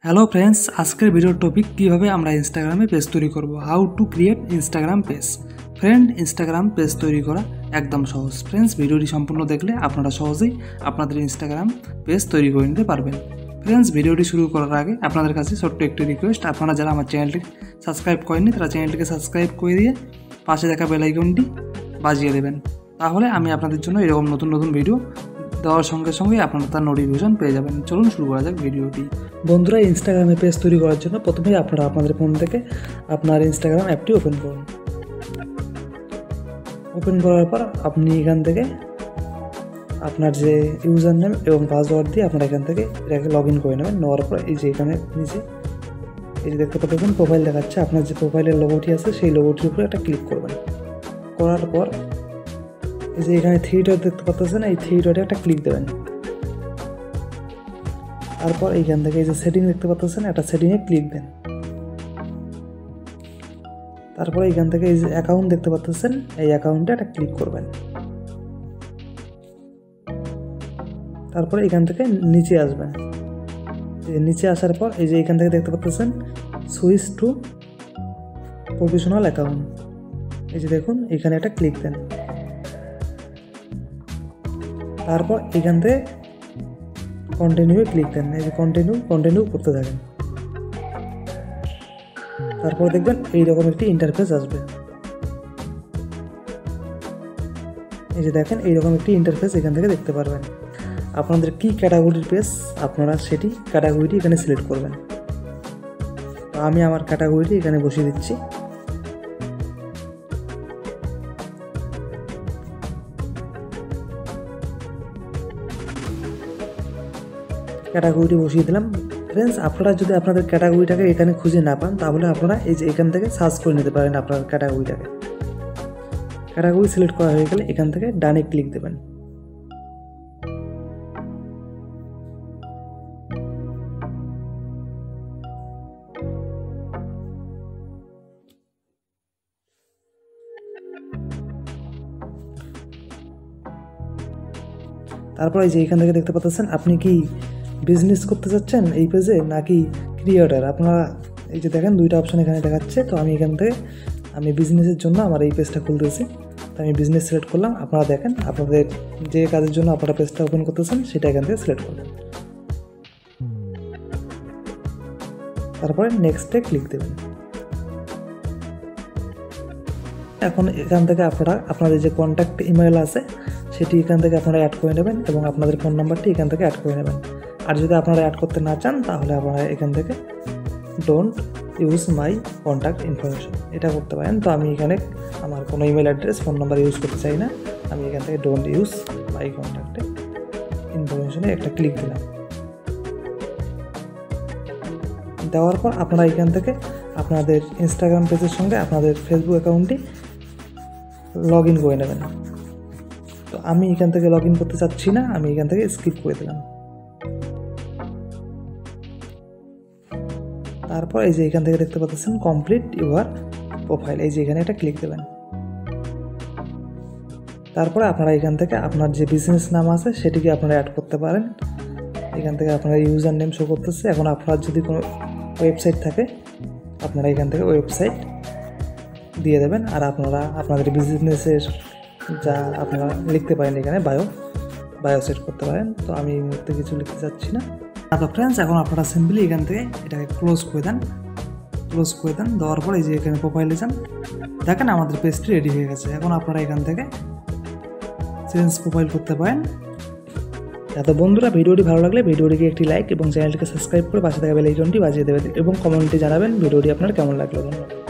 Hello friends, আজকের ভিডিওর topic কীভাবে আমরা ইনস্টাগ্রামে পেজ তৈরি করব। How to create Instagram page. Friend, Instagram page তৈরি করা একদম সহজ। ফ্রেন্ডস, ভিডিওটি সম্পূর্ণ দেখলে আপনারা সহজেই আপনাদের ইনস্টাগ্রাম পেজ তৈরি করে নিতে পারবেন। ফ্রেন্ডস, ভিডিওটি শুরু করার আগে আপনাদের কাছে ছোট্ট একটি রিকোয়েস্ট, আপনারা যারা আমার চ্যানেলটিকে সাবস্ক্রাইব করেননি তারা চ্যানেলটিকে সাবস্ক্রাইব করে দিয়ে পাশে দেখা বেল আইকনটি বাজিয়ে দেবেন। তাহলে আমি আপনাদের জন্য এরকম নতুন নতুন ভিডিও দেওয়ার সঙ্গে সঙ্গে আপনারা তার নোটিফিকেশন পেয়ে যাবেন। চলুন শুরু করা যাক ভিডিওটি। বন্ধুরা, ইনস্টাগ্রামে পেজ তৈরি করার জন্য প্রথমেই আপনারা আপনাদের ফোন থেকে আপনার ইনস্টাগ্রাম অ্যাপটি ওপেন করুন। ওপেন করার পর আপনি এখান থেকে আপনার যে ইউজার নেম এবং পাসওয়ার্ড দিয়ে আপনারা এখান থেকে এটাকে লগ ইন করে নেবেন। নেওয়ার পর এই যে এখানে নিচে এই যে দেখতে পাচ্ছেন প্রোফাইল দেখাচ্ছে, আপনার যে প্রোফাইলের লোগোটি আছে সেই লোগোটির উপরে একটা ক্লিক করবেন। করার পর এই যে এখানে থ্রি ডট দেখতে পাচ্ছেন, এই থ্রি ডটে একটা ক্লিক দেবেন। তারপর এইখান থেকে এই যে সেটিং দেখতে পাচ্ছেন, একটা সেটিংয়ে ক্লিক দেন। তারপরে এইখান থেকে এই যে অ্যাকাউন্ট দেখতে পাচ্ছেন, এই অ্যাকাউন্টে একটা ক্লিক করবেন। তারপরে এখান থেকে নিচে আসবেন। নিচে আসার পর এই যে এখান থেকে দেখতে পাচ্ছেন সুইচ টু প্রফেশনাল অ্যাকাউন্ট, এই যে দেখুন এখানে একটা ক্লিক দেন। তারপর এখান থেকে কন্টিনিউ ক্লিক দেন। এই যে কন্টিনিউ করতে থাকেন। তারপর দেখবেন এইরকম একটি ইন্টারফেস আসবে। এই যে দেখেন এইরকম একটি ইন্টারফেস এখান থেকে দেখতে পারবেন। আপনাদের কি ক্যাটাগরির পেজ আপনারা সেটি ক্যাটাগরিটি এখানে সিলেক্ট করবেন। তো আমি আমার ক্যাটাগরিটি এখানে বসিয়ে দিচ্ছি। ক্যাটাগরিটি বসিয়ে দিলাম। ফ্রেন্ডস, আপনারা যদি আপনাদের ক্যাটাগরিটাকে এখানে খুঁজে না পান তাহলে আপনারা এই যে এখান থেকে সার্চ করে নিতে পারেন আপনার ক্যাটাগরিটাকে। ক্যাটাগরি সিলেক্ট করা হয়ে গেলে এখান থেকে ডানে ক্লিক দেবেন। তারপর এই যে এখান থেকে দেখতে পাচ্ছেন আপনি কি বিজনেস করতে চাচ্ছেন এই পেজে নাকি ক্রিয়েটর। আপনারা এই যে দেখেন দুইটা অপশন এখানে দেখাচ্ছে। তো আমি এখান থেকে আমি বিজনেসের জন্য আমার এই পেজটা খুলতেছি, তো আমি বিজনেস সিলেক্ট করলাম। আপনারা দেখেন আপনাদের যে কাজের জন্য আপনারা পেজটা ওপেন করতেছেন সেটা এখান থেকে সিলেক্ট করবেন। তারপরে নেক্সটে ক্লিক দেবেন। এখন এখান থেকে আপনারা আপনাদের যে কন্ট্যাক্ট ইমেল আছে সেটি এখান থেকে আপনারা অ্যাড করে নেবেন এবং আপনাদের ফোন নাম্বারটি এখান থেকে অ্যাড করে নেবেন। আর যদি আপনারা অ্যাড করতে না চান তাহলে আপনারা এখান থেকে don't use my contact information এটা করতে পারেন। তো আমি এখানে আমার কোনো email address phone number use করতে চাই না, আমি এখান থেকে ডোন্ট ইউজ মাই কন্ট্যাক্ট ইনফরমেশনে একটা ক্লিক দিলাম। দেওয়ার পর আপনারা এখান থেকে আপনাদের ইনস্টাগ্রাম পেজের সঙ্গে আপনাদের ফেসবুক অ্যাকাউন্টটি লগ ইন করে নেবেন। তো আমি এখান থেকে লগ ইন করতে চাচ্ছি না, আমি এখান থেকে স্কিপ করে দিলাম। তারপর এই যে এখান থেকে দেখতে পাচ্ছেন কমপ্লিট ইউর প্রোফাইল, এই যে এখানে একটা ক্লিক দেবেন। তারপরে আপনারা এখান থেকে আপনার যে বিজনেস নাম আছে সেটিকে আপনারা অ্যাড করতে পারেন। এখান থেকে আপনার ইউজার নেম শো করতেছে। এখন আপনার যদি কোনো ওয়েবসাইট থাকে আপনারা এখান থেকে ওয়েবসাইট দিয়ে দেবেন। আর আপনারা আপনাদের বিজনেসের যা আপনারা লিখতে পারেন এখানে বায়ো সেট করতে পারেন। তো আমি এই মুহূর্তে কিছু লিখতে চাচ্ছি না। তো ফ্রেন্ডস, এখন আপনারা সিম্পলি এখান থেকে এটাকে ক্লোজ করে দেন। দেওয়ার পর এই যে এখানে প্রোফাইলে যান, দেখেন আমাদের পেজটি রেডি হয়ে গেছে। এখন আপনারা এখান থেকে চেঞ্জ প্রোফাইল করতে পারেন। তো বন্ধুরা, ভিডিওটি ভালো লাগলে ভিডিওটিকে একটি লাইক এবং চ্যানেলটিকে সাবস্ক্রাইব করে পাশে থাকা বেল আইকনটি বাজিয়ে দেবেন এবং কমেন্টে জানাবেন ভিডিওটি আপনার কেমন লাগলো। ধন্যবাদ।